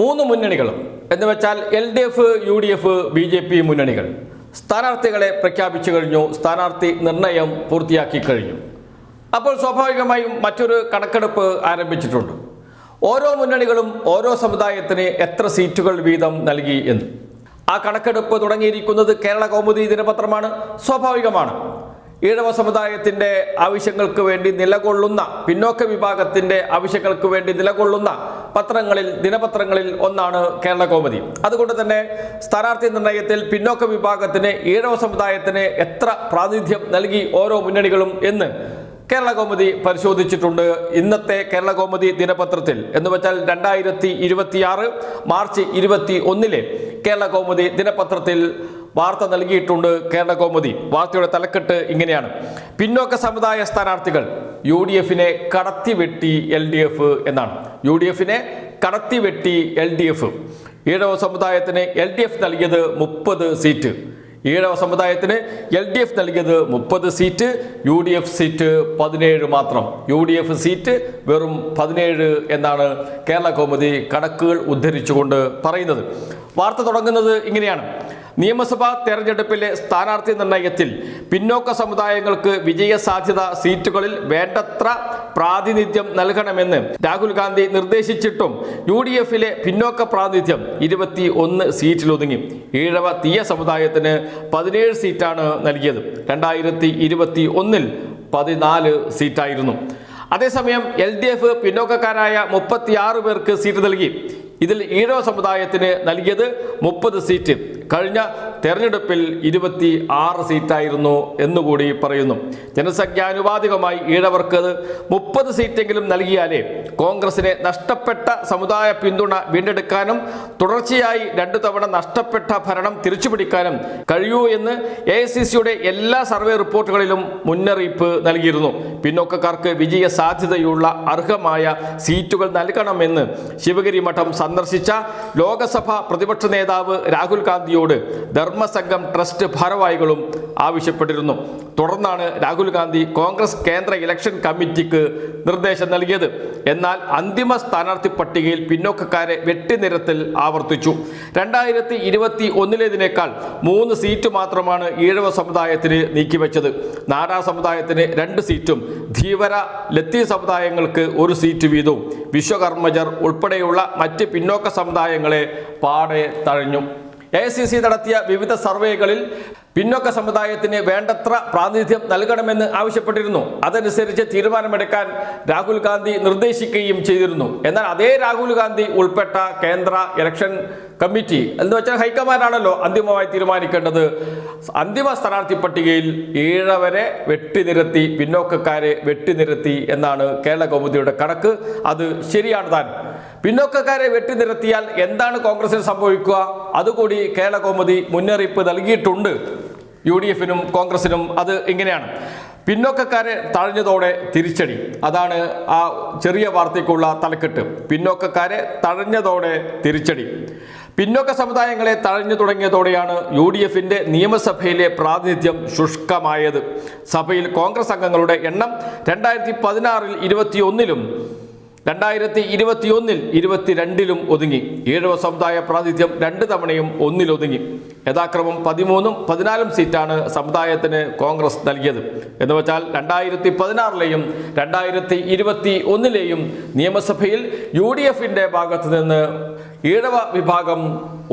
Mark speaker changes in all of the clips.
Speaker 1: മൂന്ന് മുന്നണികളും എന്ന് വെച്ചാൽ LDF, UDF, BJP മുന്നണികൾ സ്ഥാനാർത്ഥികളെ പ്രഖ്യാപിച്ചു കഴിഞ്ഞു. സ്ഥാനാർത്ഥി നിർണയം പൂർത്തിയാക്കി കഴിഞ്ഞു. അപ്പോൾ സ്വാഭാവികമായും മറ്റൊരു കണക്കെടുപ്പ് ആരംഭിച്ചിട്ടുണ്ട്. ഓരോ മുന്നണികളും ഓരോ സമുദായത്തിന് എത്ര സീറ്റുകൾ വീതം നൽകി എന്ന്. ആ കണക്കെടുപ്പ് തുടങ്ങിയിരിക്കുന്നത് കേരള കൗമുദി ദിനപത്രമാണ്. സ്വാഭാവികമാണ്. ഈഴവ സമുദായത്തിൻ്റെ ആവശ്യങ്ങൾക്ക് വേണ്ടി നിലകൊള്ളുന്ന, പിന്നോക്ക വിഭാഗത്തിൻ്റെ ആവശ്യങ്ങൾക്ക് വേണ്ടി നിലകൊള്ളുന്ന ദിനപത്രങ്ങളിൽ ഒന്നാണ് കേരള കൗമുദി. അതുകൊണ്ട് തന്നെ സ്ഥാനാർത്ഥി നിർണയത്തിൽ പിന്നോക്ക വിഭാഗത്തിന്, ഈഴവ സമുദായത്തിന് എത്ര പ്രാതിനിധ്യം നൽകി ഓരോ മുന്നണികളും എന്ന് കേരള കൗമുദി പരിശോധിച്ചിട്ടുണ്ട്. ഇന്നത്തെ കേരള കൗമുദി ദിനപത്രത്തിൽ എന്ന് വെച്ചാൽ 2026 മാർച്ച് 21 കേരള കൗമുദി ദിനപത്രത്തിൽ വാർത്ത നൽകിയിട്ടുണ്ട്. കേരള കൗമുദി വാർത്തയുടെ തലക്കെട്ട് ഇങ്ങനെയാണ്: പിന്നോക്ക സമുദായ സ്ഥാനാർത്ഥികൾ UDFനെ കടത്തിവെട്ടി LDF എന്നാണ്. UDFനെ കടത്തിവെട്ടി LDF. ഈഴവ സമുദായത്തിന് LDF നൽകിയത് 30 സീറ്റ്. ഈഴവ സമുദായത്തിന് LDF നൽകിയത് 30 സീറ്റ്, UDF സീറ്റ് 17 മാത്രം. UDF സീറ്റ് വെറും 17 എന്നാണ് കേരള കൗമുദി കണക്കുകൾ ഉദ്ധരിച്ചുകൊണ്ട് പറയുന്നത്. വാർത്ത തുടങ്ങുന്നത് ഇങ്ങനെയാണ്: നിയമസഭാ തെരഞ്ഞെടുപ്പിലെ സ്ഥാനാർത്ഥി നിർണയത്തിൽ പിന്നോക്ക സമുദായങ്ങൾക്ക് വിജയസാധ്യത സീറ്റുകളിൽ വേണ്ടത്ര പ്രാതിനിധ്യം നൽകണമെന്ന് രാഹുൽ ഗാന്ധി നിർദ്ദേശിച്ചിട്ടും UDFലെ പിന്നോക്ക പ്രാതിനിധ്യം 21 സീറ്റിലൊതുങ്ങി. ഈഴവ തീയ സമുദായത്തിന് 17 സീറ്റാണ് നൽകിയത്. 2021 14 സീറ്റായിരുന്നു. അതേസമയം LDF പിന്നോക്കക്കാരായ 36 പേർക്ക് സീറ്റ് നൽകി. ഇതിൽ ഈഴവ സമുദായത്തിന് നൽകിയത് 30 സീറ്റ്. കഴിഞ്ഞ തെരഞ്ഞെടുപ്പിൽ 26 സീറ്റായിരുന്നു എന്നുകൂടി പറയുന്നു. ജനസംഖ്യാനുപാതികമായി ഈഴവർക്ക് 30 സീറ്റെങ്കിലും നൽകിയാലേ കോൺഗ്രസിനെ നഷ്ടപ്പെട്ട സമുദായ പിന്തുണ വീണ്ടെടുക്കാനും തുടർച്ചയായി 2 തവണ നഷ്ടപ്പെട്ട ഭരണം തിരിച്ചുപിടിക്കാനും കഴിയൂ എന്ന് AICCയുടെ എല്ലാ സർവേ റിപ്പോർട്ടുകളിലും മുന്നറിയിപ്പ് നൽകിയിരുന്നു. പിന്നോക്കക്കാർക്ക് വിജയ സാധ്യതയുള്ള അർഹമായ സീറ്റുകൾ നൽകണമെന്ന് ശിവഗിരി മഠം സന്ദർശിച്ച ലോകസഭ പ്രതിപക്ഷ നേതാവ് രാഹുൽ ഗാന്ധിയോട് ധർമ്മസംഘം ട്രസ്റ്റ് ഭാരവാഹികളും ആവശ്യപ്പെട്ടിരുന്നു. തുടർന്നാണ് രാഹുൽ ഗാന്ധി കോൺഗ്രസ് കേന്ദ്ര ഇലക്ഷൻ കമ്മിറ്റിക്ക് നിർദ്ദേശം നൽകിയത്. എന്നാൽ അന്തിമ സ്ഥാനാർത്ഥി പട്ടികയിൽ പിന്നോക്കക്കാരെ വെട്ടിനിരത്തൽ ആവർത്തിച്ചു. 2021 3 സീറ്റ് മാത്രമാണ് ഈഴവ സമുദായത്തിന് നീക്കിവെച്ചത്. നാടാ സമുദായത്തിന് 2 സീറ്റും ധീവര, ലത്തി സമുദായങ്ങൾക്ക് 1 സീറ്റ് വീതവും വിശ്വകർമ്മജർ ഉൾപ്പെടെയുള്ള മറ്റ് പിന്നോക്ക സമുദായങ്ങളെ പാടെ തഴഞ്ഞു. AICC നടത്തിയ വിവിധ സർവേകളിൽ പിന്നോക്ക സമുദായത്തിന് വേണ്ടത്ര പ്രാതിനിധ്യം നൽകണമെന്ന് ആവശ്യപ്പെട്ടിരുന്നു. അതനുസരിച്ച് തീരുമാനമെടുക്കാൻ രാഹുൽ ഗാന്ധി നിർദ്ദേശിക്കുകയും ചെയ്തിരുന്നു. എന്നാൽ അതേ രാഹുൽ ഗാന്ധി ഉൾപ്പെട്ട കേന്ദ്ര ഇലക്ഷൻ കമ്മിറ്റി എന്ന് വെച്ചാൽ ഹൈക്കമാൻഡാണല്ലോ അന്തിമമായി തീരുമാനിക്കേണ്ടത്. അന്തിമ സ്ഥാനാർത്ഥി പട്ടികയിൽ ഈഴവരെ വെട്ടിനിരത്തി, പിന്നോക്കക്കാരെ വെട്ടിനിരത്തി എന്നാണ് കേരള കൗമുദിയുടെ കണക്ക്. അത് ശരിയാണ് താൻ. പിന്നോക്കക്കാരെ വെട്ടിനിരത്തിയാൽ എന്താണ് കോൺഗ്രസിന് സംഭവിക്കുക? അതുകൂടി കേരള കൗമുദി മുന്നറിയിപ്പ് നൽകിയിട്ടുണ്ട് UDFനും കോൺഗ്രസിനും. അത് ഇങ്ങനെയാണ്: പിന്നോക്കക്കാരെ തഴഞ്ഞതോടെ തിരിച്ചടി. അതാണ് ആ ചെറിയ വാർത്തയ്ക്കുള്ള തലക്കെട്ട്. പിന്നോക്കക്കാരെ തഴഞ്ഞതോടെ തിരിച്ചടി. പിന്നോക്ക സമുദായങ്ങളെ തഴഞ്ഞു തുടങ്ങിയതോടെയാണ് UDFന്റെ നിയമസഭയിലെ പ്രാതിനിധ്യം ശുഷ്കമായത്. സഭയിൽ കോൺഗ്രസ് അംഗങ്ങളുടെ എണ്ണം 2016 21 2021 22 ഒതുങ്ങി. ഈഴവ സമുദായ പ്രാതിനിധ്യം 2 തവണയും 1 ഒതുങ്ങി. യഥാക്രമം 13 14 സീറ്റാണ് സമുദായത്തിന് കോൺഗ്രസ് നൽകിയത്. എന്ന് വെച്ചാൽ 2016 2021 നിയമസഭയിൽ UDFന്റെ ഭാഗത്ത് നിന്ന് ഈഴവ വിഭാഗം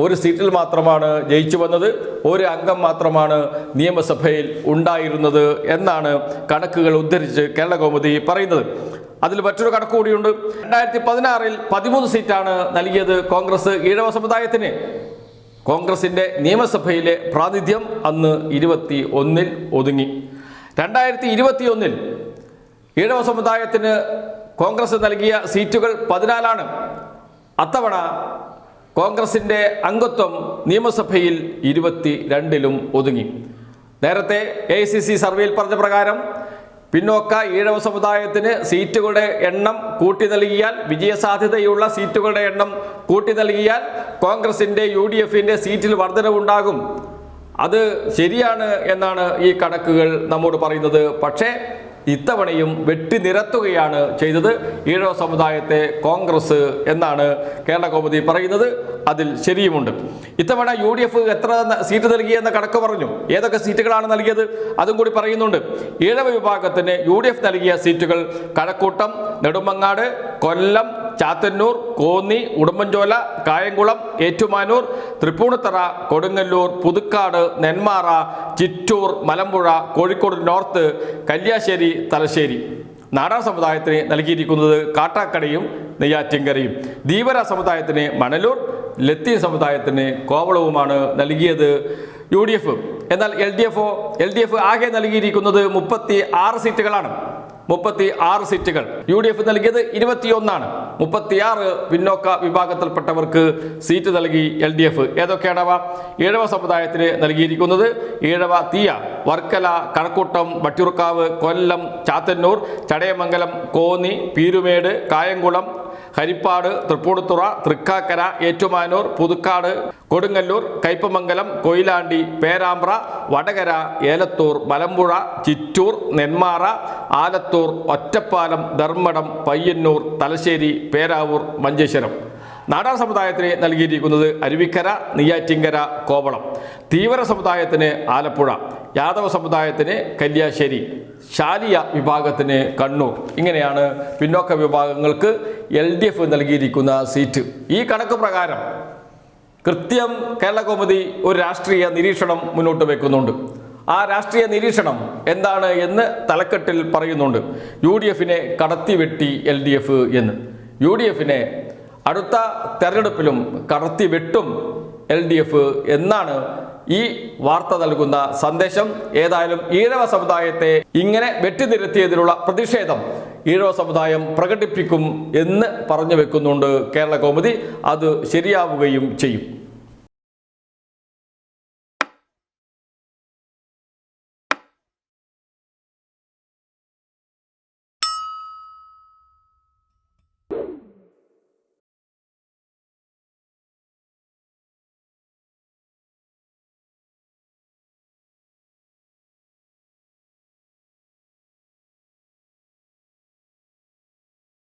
Speaker 1: 1 സീറ്റിൽ മാത്രമാണ് ജയിച്ചു വന്നത്. 1 അംഗം മാത്രമാണ് നിയമസഭയിൽ ഉണ്ടായിരുന്നത് എന്നാണ് കണക്കുകൾ ഉദ്ധരിച്ച് കേരള കൗമുദി പറയുന്നത്. അതിൽ മറ്റൊരു കണക്ക് കൂടിയുണ്ട്. 2016 13 സീറ്റാണ് നൽകിയത് കോൺഗ്രസ് ഈഴവ സമുദായത്തിന്. കോൺഗ്രസിന്റെ നിയമസഭയിലെ പ്രാതിനിധ്യം അന്ന് 21 ഒതുങ്ങി. 2021 ഈഴവ സമുദായത്തിന് കോൺഗ്രസ് നൽകിയ സീറ്റുകൾ 14. അത്തവണ കോൺഗ്രസിന്റെ അംഗത്വം നിയമസഭയിൽ 22 ഒതുങ്ങി. നേരത്തെ AICC സർവേയിൽ പറഞ്ഞ പ്രകാരം പിന്നോക്ക ഈഴവ സമുദായത്തിന് സീറ്റുകളുടെ എണ്ണം കൂട്ടി നൽകിയാൽ, വിജയസാധ്യതയുള്ള സീറ്റുകളുടെ എണ്ണം കൂട്ടി നൽകിയാൽ കോൺഗ്രസിന്റെ UDFന്റെ സീറ്റിൽ വർധനവുണ്ടാകും. അത് ശരിയാണ് എന്നാണ് ഈ കണക്കുകൾ നമ്മോട് പറയുന്നത്. പക്ഷേ ഇത്തവണയും വെട്ടിനിരത്തുകയാണ് ചെയ്തത് ഈഴവ സമുദായത്തെ കോൺഗ്രസ് എന്നാണ് കേരള കൗമുദി പറയുന്നത്. അതിൽ ശരിയുമുണ്ട്. ഇത്തവണ UDF എത്ര സീറ്റ് നൽകിയെന്ന കണക്ക് പറഞ്ഞു. ഏതൊക്കെ സീറ്റുകളാണ് നൽകിയത് അതും കൂടി പറയുന്നുണ്ട്. ഈഴവ വിഭാഗത്തിന് UDF നൽകിയ സീറ്റുകൾ കഴക്കൂട്ടം, നെടുമങ്ങാട്, കൊല്ലം, ചാത്തന്നൂർ, കോന്നി, ഉടുമ്പൻചോല, കായംകുളം, ഏറ്റുമാനൂർ, തൃപ്പൂണിത്തറ, കൊടുങ്ങല്ലൂർ, പുതുക്കാട്, നെന്മാറ, ചിറ്റൂർ, മലമ്പുഴ, കോഴിക്കോട് നോർത്ത്, കല്യാശ്ശേരി, തലശ്ശേരി. നാടാർ സമുദായത്തിന് നൽകിയിരിക്കുന്നത് കാട്ടാക്കടയും നെയ്യാറ്റിൻകരയും. ധീവര സമുദായത്തിന് മണലൂർ, ലത്തീൻ സമുദായത്തിന് കോവളവുമാണ് നൽകിയത് UDF. എന്നാൽ LDF ആകെ നൽകിയിരിക്കുന്നത് 36 സീറ്റുകളാണ്. 36 സീറ്റുകൾ. UDF നൽകിയത് 21. 36 പിന്നോക്ക വിഭാഗത്തിൽപ്പെട്ടവർക്ക് സീറ്റ് നൽകി LDF. ഏതൊക്കെയാണവ? ഈഴവ സമുദായത്തിന് നൽകിയിരിക്കുന്നത് ഈഴവ തീയ, വർക്കല, കഴക്കൂട്ടം, വട്ടിയൂർക്കാവ്, കൊല്ലം, ചാത്തന്നൂർ, ചടയമംഗലം, കോന്നി, പീരുമേട്, കായംകുളം, ഹരിപ്പാട്, തൃപ്പൂണിത്തുറ, തൃക്കാക്കര, ഏറ്റുമാനൂർ, പുതുക്കാട്, കൊടുങ്ങല്ലൂർ, കയ്പമംഗലം, കൊയിലാണ്ടി, പേരാമ്പ്ര, വടകര, ഏലത്തൂർ, മലമ്പുഴ, ചിറ്റൂർ, നെന്മാറ, ആലത്തൂർ, ഒറ്റപ്പാലം, ധർമ്മടം, പയ്യന്നൂർ, തലശ്ശേരി, പേരാവൂർ, മഞ്ചേശ്വരം. നാടാർ സമുദായത്തിന് നൽകിയിരിക്കുന്നത് അരുവിക്കര, നെയ്യാറ്റിൻകര, കോവളം. തീവ്ര സമുദായത്തിന് ആലപ്പുഴ, യാദവ സമുദായത്തിന് കല്യാശ്ശേരി, ശാലിയ വിഭാഗത്തിന് കണ്ണൂർ. ഇങ്ങനെയാണ് പിന്നോക്ക വിഭാഗങ്ങൾക്ക് LDF നൽകിയിരിക്കുന്ന സീറ്റ്. ഈ കണക്ക് പ്രകാരം കൃത്യം കേരള കൗമുദി ഒരു രാഷ്ട്രീയ നിരീക്ഷണം മുന്നോട്ട് വെക്കുന്നുണ്ട്. ആ രാഷ്ട്രീയ നിരീക്ഷണം എന്താണ് എന്ന് തലക്കെട്ടിൽ പറയുന്നുണ്ട്. UDFനെ കടത്തിവെട്ടി LDF എന്ന്. UDFനെ അടുത്ത തെരഞ്ഞെടുപ്പിലും കടത്തിവെട്ടും LDF എന്നാണ് ഈ വാർത്ത നൽകുന്ന സന്ദേശം. ഏതായാലും ഈഴവ സമുദായത്തെ ഇങ്ങനെ വെട്ടിനിരത്തിയതിലുള്ള പ്രതിഷേധം ഈഴവ സമുദായം പ്രകടിപ്പിക്കും എന്ന് പറഞ്ഞു വെക്കുന്നുണ്ട് കേരള കൗമുദി. അത് ശരിയാവുകയും ചെയ്യും.